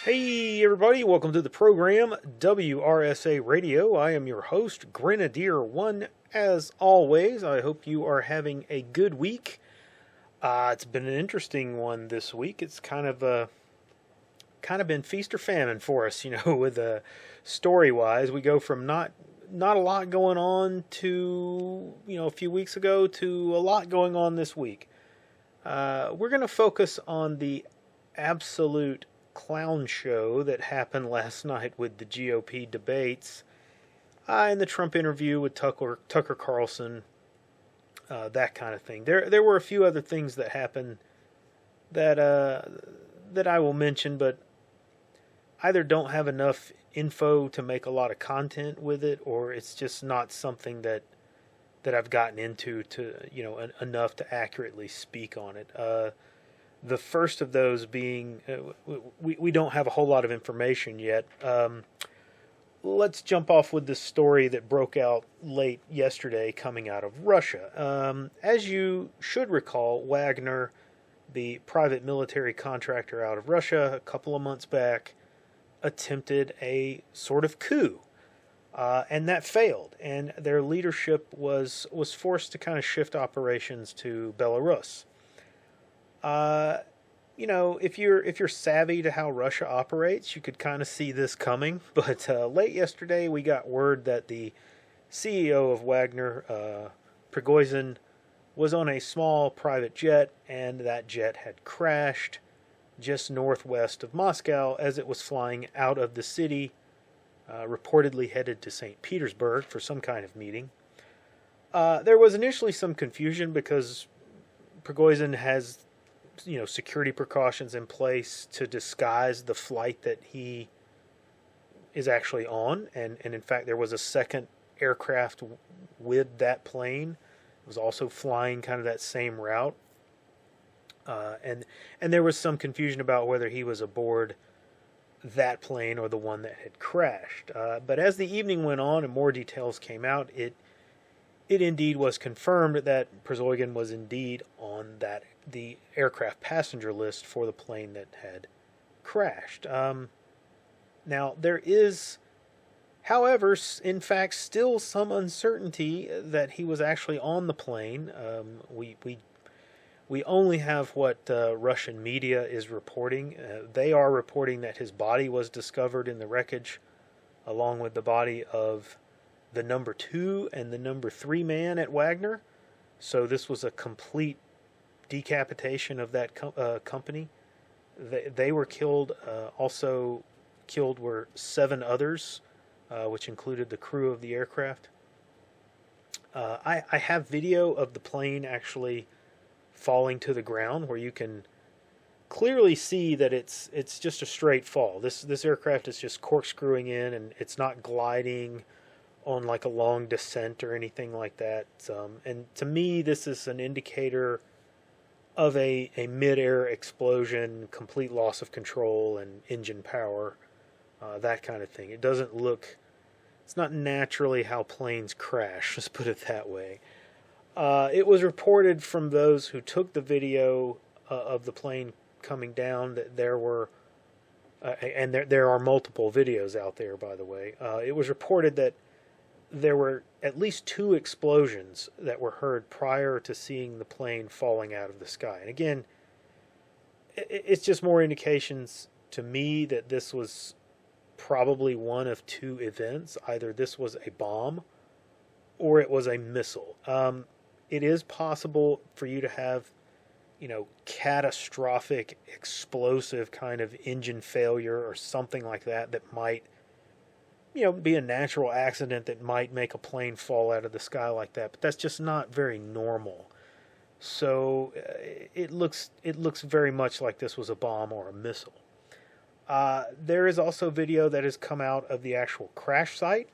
Hey everybody, welcome to the program WRSA Radio. I am your host, Grenadier One. As always, I hope you are having a good week. It's been an interesting one this week. It's kind of been feast or famine for us, with story wise. We go from not a lot going on to a few weeks ago to a lot going on this week. We're going to focus on the absolute clown show that happened last night with the GOP debates and the Trump interview with Tucker Carlson, that kind of thing. There were a few other things that happened that I will mention, but either don't have enough info to make a lot of content with it, or it's just not something that I've gotten into to enough to accurately speak on it. The first of those being, we don't have a whole lot of information yet. Let's jump off with the story that broke out late yesterday coming out of Russia. As you should recall, Wagner, the private military contractor out of Russia, a couple of months back, attempted a sort of coup. And that failed, and their leadership was forced to kind of shift operations to Belarus. If you're savvy to how Russia operates, you could kind of see this coming. But late yesterday, we got word that the CEO of Wagner, Prigozhin, was on a small private jet, and that jet had crashed just northwest of Moscow as it was flying out of the city, reportedly headed to St. Petersburg for some kind of meeting. There was initially some confusion because Prigozhin has security precautions in place to disguise the flight that he is actually on. And in fact, there was a second aircraft with that plane. It was also flying kind of that same route. And there was some confusion about whether he was aboard that plane or the one that had crashed. But as the evening went on and more details came out, it indeed was confirmed that Prigozhin was indeed on the aircraft passenger list for the plane that had crashed. Now, there is, however, in fact, still some uncertainty that he was actually on the plane. We only have what Russian media is reporting. They are reporting that his body was discovered in the wreckage, along with the body of the number 2 and the number 3 man at Wagner. So this was a complete decapitation of that company. They were killed. Also killed were 7 others, which included the crew of the aircraft. I have video of the plane actually falling to the ground, where you can clearly see that it's just a straight fall. This aircraft is just corkscrewing in, and it's not gliding on like a long descent or anything like that. And to me, this is an indicator of a mid-air explosion, complete loss of control and engine power, that kind of thing. It doesn't look, it's not naturally how planes crash, let's put it that way. It was reported from those who took the video of the plane coming down that there were, and there are multiple videos out there, by the way. It was reported that there were at least 2 explosions that were heard prior to seeing the plane falling out of the sky. And again, it's just more indications to me that this was probably one of 2 events. Either this was a bomb or it was a missile. It is possible for you to have, catastrophic, explosive kind of engine failure or something like that might be a natural accident that might make a plane fall out of the sky like that, but that's just not very normal. So it looks very much like this was a bomb or a missile. There is also video that has come out of the actual crash site,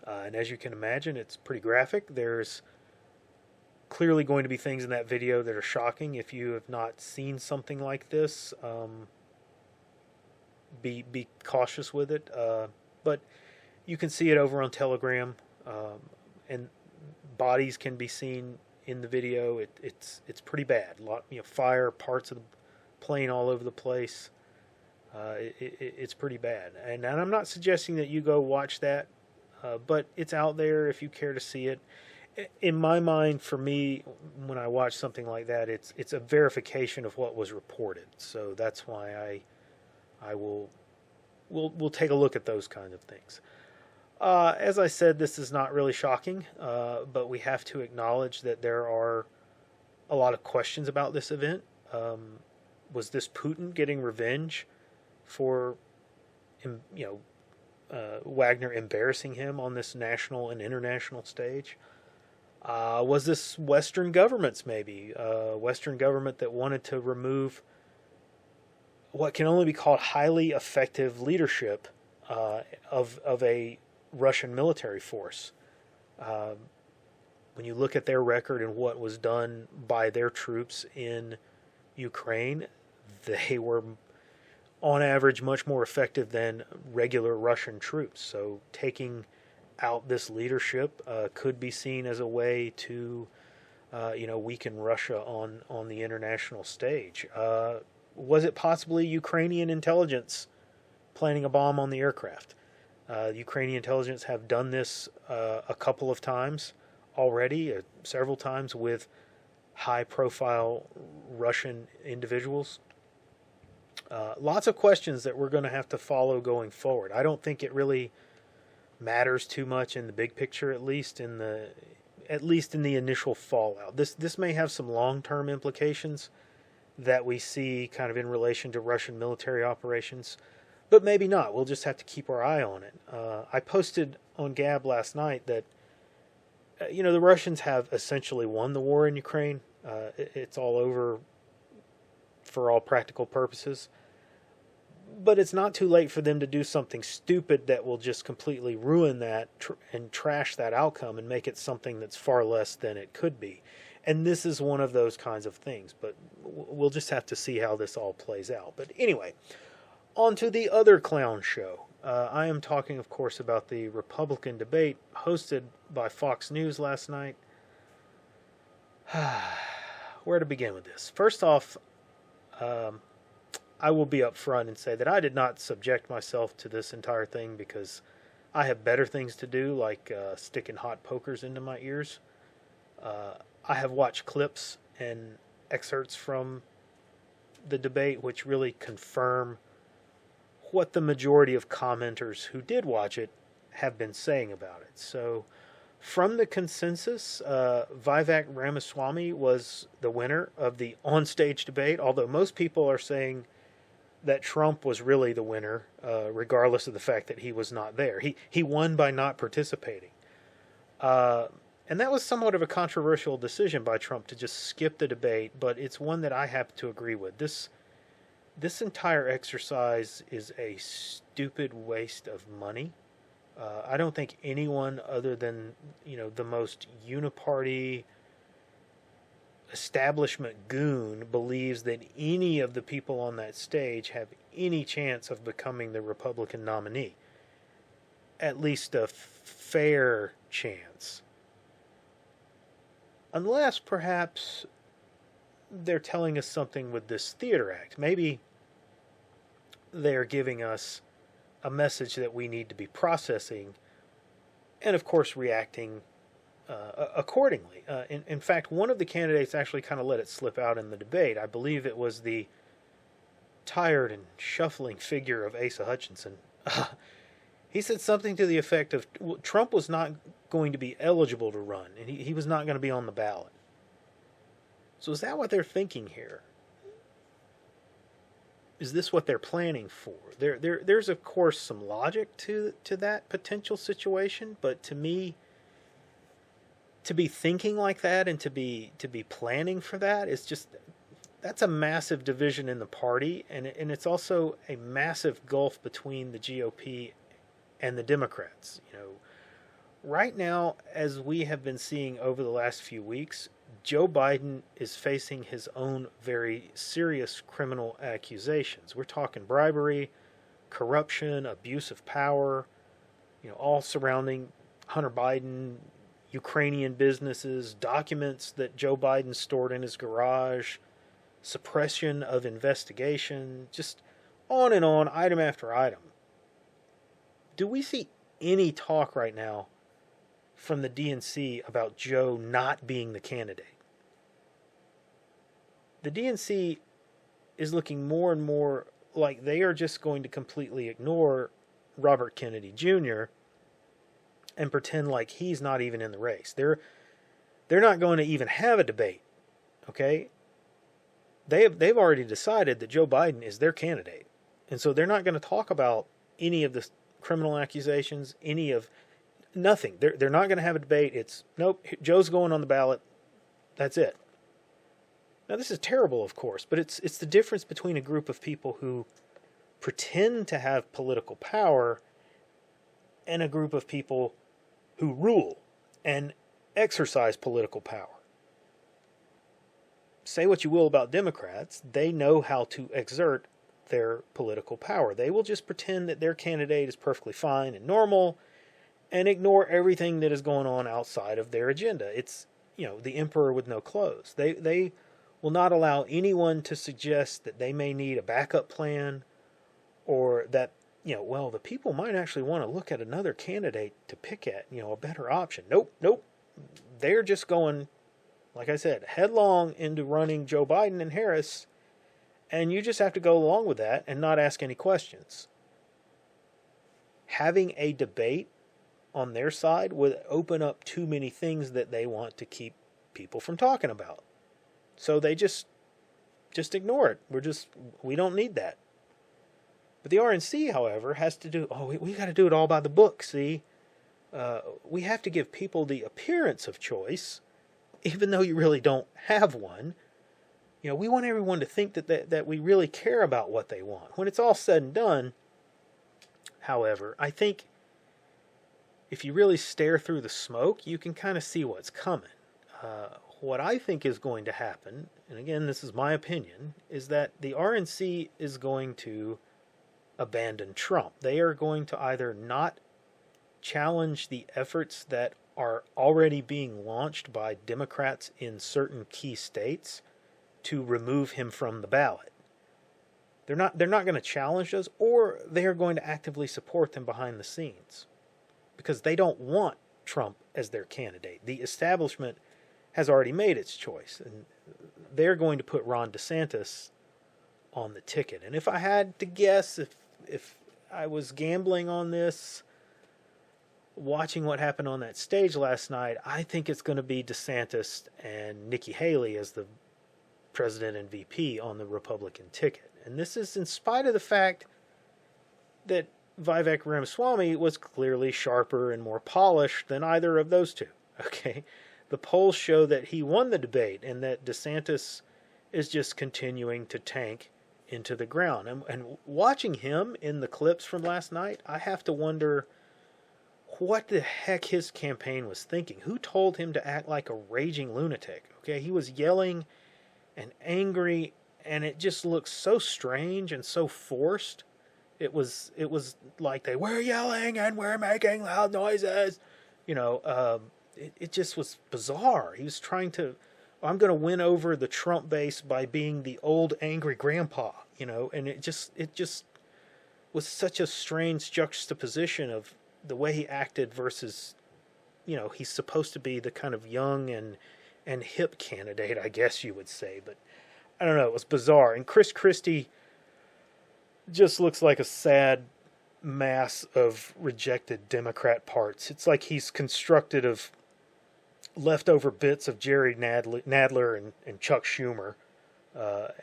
and as you can imagine, it's pretty graphic. There's clearly going to be things in that video that are shocking. If you have not seen something like this, be cautious with it. But you can see it over on Telegram, and bodies can be seen in the video. It's pretty bad. A lot, fire, parts of the plane all over the place. It's pretty bad. And I'm not suggesting that you go watch that, but it's out there if you care to see it. In my mind, for me, when I watch something like that, it's a verification of what was reported. So that's why we'll take a look at those kind of things. As I said, this is not really shocking, but we have to acknowledge that there are a lot of questions about this event. Was this Putin getting revenge for, Wagner embarrassing him on this national and international stage? Was this Western governments, maybe? Western government that wanted to remove what can only be called highly effective leadership of a Russian military force. When you look at their record and what was done by their troops in Ukraine, they were, on average, much more effective than regular Russian troops. So taking out this leadership could be seen as a way to, weaken Russia on the international stage. Was it possibly Ukrainian intelligence planting a bomb on the aircraft? Ukrainian intelligence have done this a couple of times already, several times with high-profile Russian individuals. Lots of questions that we're going to have to follow going forward. I don't think it really matters too much in the big picture, at least in the initial fallout. This may have some long-term implications that we see kind of in relation to Russian military operations, but maybe not. We'll just have to keep our eye on it. I posted on Gab last night that the Russians have essentially won the war in Ukraine. It's all over for all practical purposes. But it's not too late for them to do something stupid that will just completely ruin that and trash that outcome and make it something that's far less than it could be. And this is one of those kinds of things. But we'll just have to see how this all plays out. But anyway, on to the other clown show. I am talking, of course, about the Republican debate hosted by Fox News last night. Where to begin with this? First off, I will be upfront and say that I did not subject myself to this entire thing because I have better things to do, like sticking hot pokers into my ears. I have watched clips and excerpts from the debate which really confirm what the majority of commenters who did watch it have been saying about it. So, from the consensus, Vivek Ramaswamy was the winner of the onstage debate, although most people are saying that Trump was really the winner, regardless of the fact that he was not there. He won by not participating. And that was somewhat of a controversial decision by Trump to just skip the debate, but it's one that I happen to agree with. This entire exercise is a stupid waste of money. I don't think anyone other than, the most uniparty establishment goon believes that any of the people on that stage have any chance of becoming the Republican nominee. At least a fair chance. Unless, perhaps, they're telling us something with this theater act. Maybe they're giving us a message that we need to be processing and, of course, reacting accordingly. In fact, one of the candidates actually kind of let it slip out in the debate. I believe it was the tired and shuffling figure of Asa Hutchinson. He said something to the effect of Trump was not going to be eligible to run, and he was not going to be on the ballot. So is that what they're thinking here? Is this what they're planning for? There's of course some logic to that potential situation, but to me, to be thinking like that and to be planning for that is just, that's a massive division in the party, and it's also a massive gulf between the GOP and the Democrats. Right now, as we have been seeing over the last few weeks, Joe Biden is facing his own very serious criminal accusations. We're talking bribery, corruption, abuse of power, all surrounding Hunter Biden, Ukrainian businesses, documents that Joe Biden stored in his garage, suppression of investigation, just on, item after item. Do we see any talk right now from the DNC about Joe not being the candidate? The DNC is looking more and more like they are just going to completely ignore Robert Kennedy Jr. and pretend like he's not even in the race. They're not going to even have a debate. Okay? They've already decided that Joe Biden is their candidate. And so they're not going to talk about any of the criminal accusations, any of nothing. They're not going to have a debate. It's nope, Joe's going on the ballot. That's it. Now this is terrible, of course, but it's the difference between a group of people who pretend to have political power and a group of people who rule and exercise political power. Say what you will about Democrats, they know how to exert their political power. They will just pretend that their candidate is perfectly fine and normal and ignore everything that is going on outside of their agenda. It's, the emperor with no clothes. They will not allow anyone to suggest that they may need a backup plan or that, the people might actually want to look at another candidate to pick at, a better option. Nope. They're just going, like I said, headlong into running Joe Biden and Harris, and you just have to go along with that and not ask any questions. Having a debate on their side would open up too many things that they want to keep people from talking about. So they just ignore it. We don't need that. But the RNC, however, has to do, we got to do it all by the book, see? We have to give people the appearance of choice, even though you really don't have one. We want everyone to think that we really care about what they want. When it's all said and done, however, I think if you really stare through the smoke, you can kind of see what's coming. What I think is going to happen, and again, this is my opinion, is that the RNC is going to abandon Trump. They are going to either not challenge the efforts that are already being launched by Democrats in certain key states to remove him from the ballot. They're not going to challenge those, or they are going to actively support them behind the scenes because they don't want Trump as their candidate. The establishment has already made its choice, and they're going to put Ron DeSantis on the ticket. And if I had to guess, if I was gambling on this, watching what happened on that stage last night, I think it's going to be DeSantis and Nikki Haley as the president and VP on the Republican ticket. And this is in spite of the fact that Vivek Ramaswamy was clearly sharper and more polished than either of those two. Okay? The polls show that he won the debate and that DeSantis is just continuing to tank into the ground. And watching him in the clips from last night, I have to wonder what the heck his campaign was thinking. Who told him to act like a raging lunatic? Okay, he was yelling and angry, and it just looked so strange and so forced. It was like they were yelling and we're making loud noises. It just was bizarre. He was trying to, I'm going to win over the Trump base by being the old angry grandpa, and it just was such a strange juxtaposition of the way he acted versus, he's supposed to be the kind of young and hip candidate, I guess you would say, but I don't know, it was bizarre. And Chris Christie just looks like a sad mass of rejected Democrat parts. It's like he's constructed of leftover bits of Jerry Nadler and Chuck Schumer.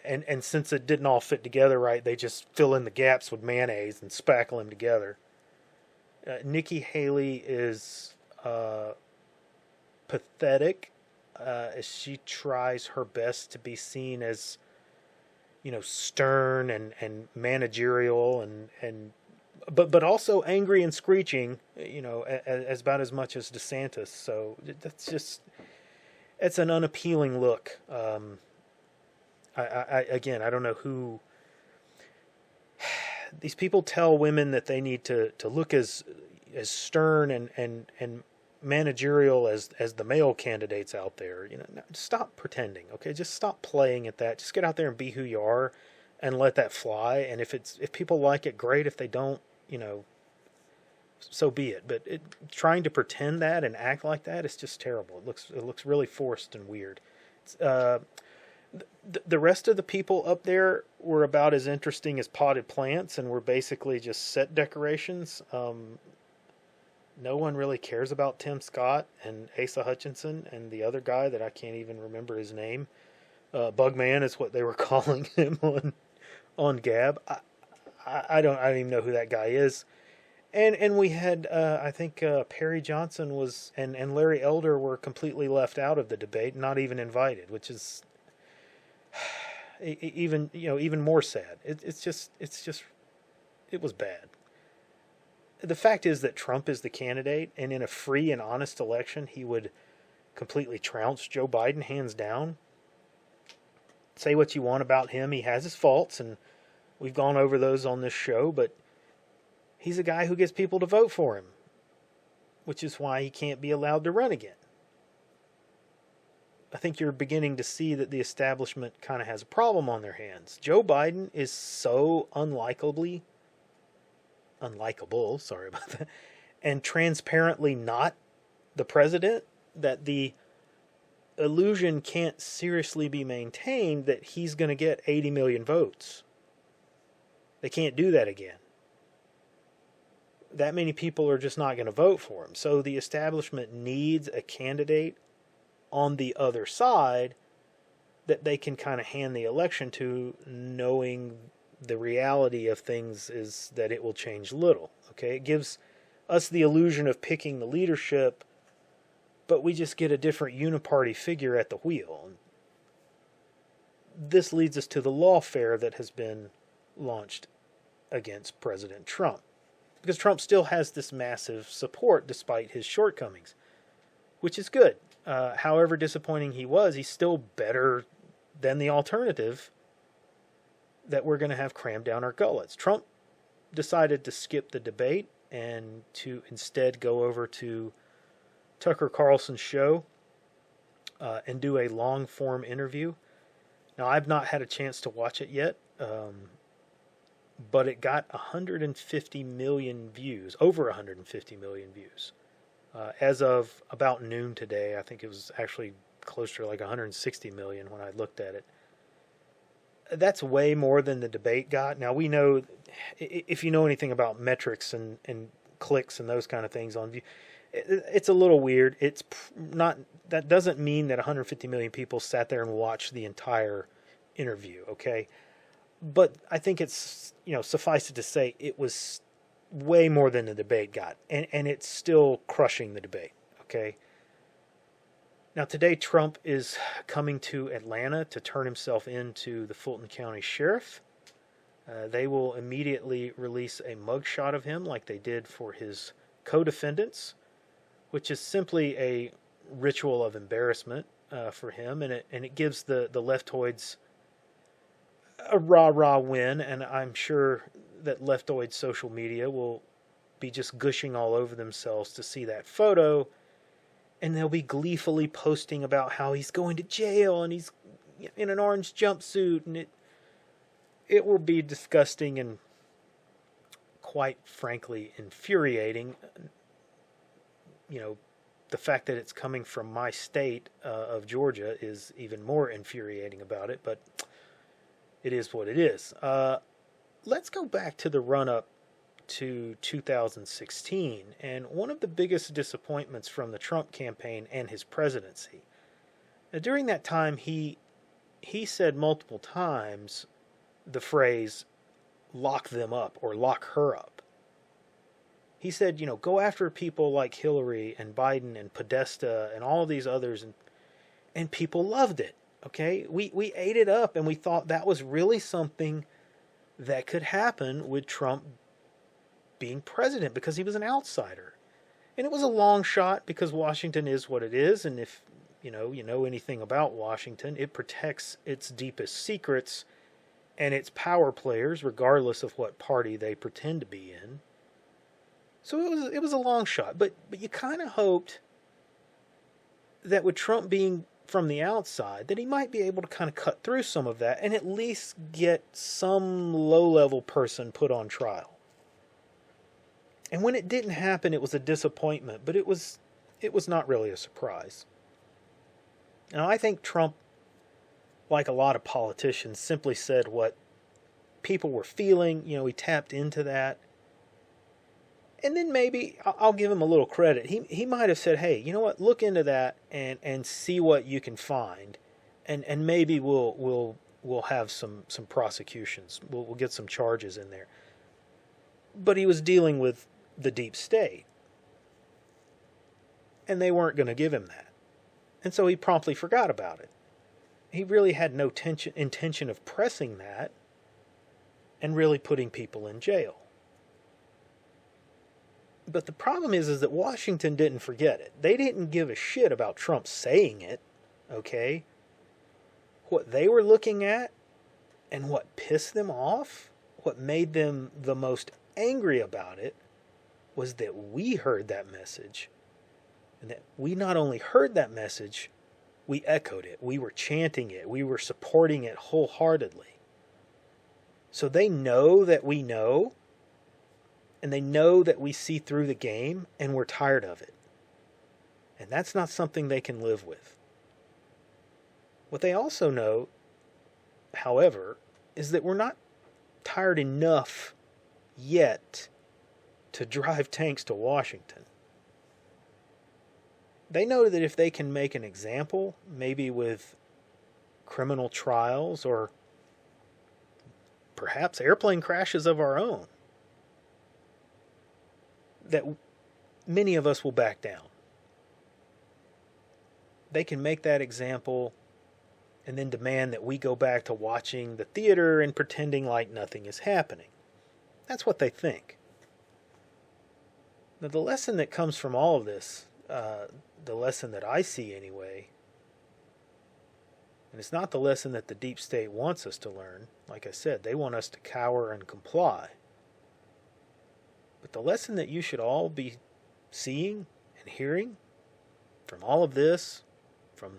And since it didn't all fit together right, they just fill in the gaps with mayonnaise and spackle them together. Nikki Haley is pathetic as she tries her best to be seen as, stern and managerial but also angry and screeching, as about as much as DeSantis. So it's an unappealing look. I don't know who these people tell women that they need to look as stern and managerial as the male candidates out there. Stop pretending, okay? Just stop playing at that. Just get out there and be who you are and let that fly. And if people like it, great. If they don't, so be it. But trying to pretend that and act like that is just terrible. It looks really forced and weird. The rest of the people up there were about as interesting as potted plants, and were basically just set decorations. No one really cares about Tim Scott and Asa Hutchinson and the other guy that I can't even remember his name. Bugman is what they were calling him on Gab. I don't even know who that guy is. And we had I think Perry Johnson and Larry Elder were completely left out of the debate, not even invited, which is even more sad. It was bad. The fact is that Trump is the candidate, and in a free and honest election, he would completely trounce Joe Biden, hands down. Say what you want about him. He has his faults, and we've gone over those on this show, but he's a guy who gets people to vote for him, which is why he can't be allowed to run again. I think you're beginning to see that the establishment kind of has a problem on their hands. Joe Biden is so unlikable, sorry about that, and transparently not the president, that the illusion can't seriously be maintained that he's going to get 80 million votes. They can't do that again. That many people are just not going to vote for him. So the establishment needs a candidate on the other side that they can kind of hand the election to, knowing the reality of things is that it will change little. Okay, it gives us the illusion of picking the leadership, but we just get a different uniparty figure at the wheel. This leads us to the lawfare that has been launched against President Trump, because Trump still has this massive support despite his shortcomings, which is good. However disappointing he was, he's still better than the alternative that we're going to have crammed down our gullets. Trump decided to skip the debate and to instead go over to Tucker Carlson's show and do a long-form interview. Now, I've not had a chance to watch it yet, but it got 150 million views, over 150 million views. As of about noon today, I think it was actually closer to like 160 million when I looked at it. That's way more than the debate got. Now, we know, if you know anything about metrics and clicks and those kind of things on view, it's a little weird. It's not, that doesn't mean that 150 million people sat there and watched the entire interview, okay? But I think it's, suffice it to say, it was way more than the debate got, and it's still crushing the debate, okay? Now, today, Trump is coming to Atlanta to turn himself into the Fulton County Sheriff. They will immediately release a mugshot of him like they did for his co-defendants, which is simply a ritual of embarrassment for him, and it gives the leftoids a rah-rah win, and I'm sure that leftoid social media will be just gushing all over themselves to see that photo, and they'll be gleefully posting about how he's going to jail and he's in an orange jumpsuit, and it will be disgusting and quite frankly infuriating. The fact that it's coming from my state of Georgia is even more infuriating about it, but it is what it is. Let's go back to the run-up to 2016, and one of the biggest disappointments from the Trump campaign and his presidency. Now, during that time, he said multiple times the phrase, lock them up or lock her up. He said, go after people like Hillary and Biden and Podesta and all of these others, and people loved it, okay? We ate it up, and we thought that was really something that could happen with Trump being president, because he was an outsider. And it was a long shot, because Washington is what it is, and if you know anything about Washington, it protects its deepest secrets and its power players, regardless of what party they pretend to be in. So it was a long shot, but you kind of hoped that with Trump being from the outside that he might be able to kind of cut through some of that and at least get some low-level person put on trial. And when it didn't happen, it was a disappointment, but it was not really a surprise. Now, I think Trump, like a lot of politicians, simply said what people were feeling. You know, he tapped into that. And then maybe, I'll give him a little credit. He might have said, hey, you know what, look into that and see what you can find. And maybe we'll have some prosecutions. We'll get some charges in there. But he was dealing with the deep state. And they weren't going to give him that. And so he promptly forgot about it. He really had no intention of pressing that and really putting people in jail. But the problem is that Washington didn't forget it. They didn't give a shit about Trump saying it, okay? What they were looking at and what pissed them off, what made them the most angry about it, was that we heard that message. And that we not only heard that message, we echoed it. We were chanting it. We were supporting it wholeheartedly. So they know that we know. And they know that we see through the game and we're tired of it. And that's not something they can live with. What they also know, however, is that we're not tired enough yet to drive tanks to Washington. They know that if they can make an example, maybe with criminal trials or perhaps airplane crashes of our own, that many of us will back down. They can make that example and then demand that we go back to watching the theater and pretending like nothing is happening. That's what they think. Now, the lesson that comes from all of this, the lesson that I see anyway, and it's not the lesson that the deep state wants us to learn. Like I said, they want us to cower and comply. But the lesson that you should all be seeing and hearing from all of this, from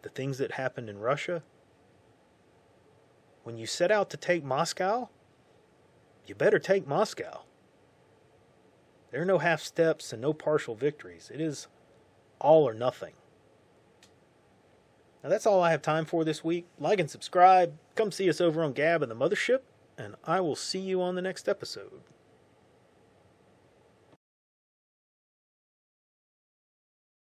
the things that happened in Russia, when you set out to take Moscow, you better take Moscow. There are no half steps and no partial victories. It is all or nothing. Now that's all I have time for this week. Like and subscribe. Come see us over on Gab and the Mothership, and I will see you on the next episode.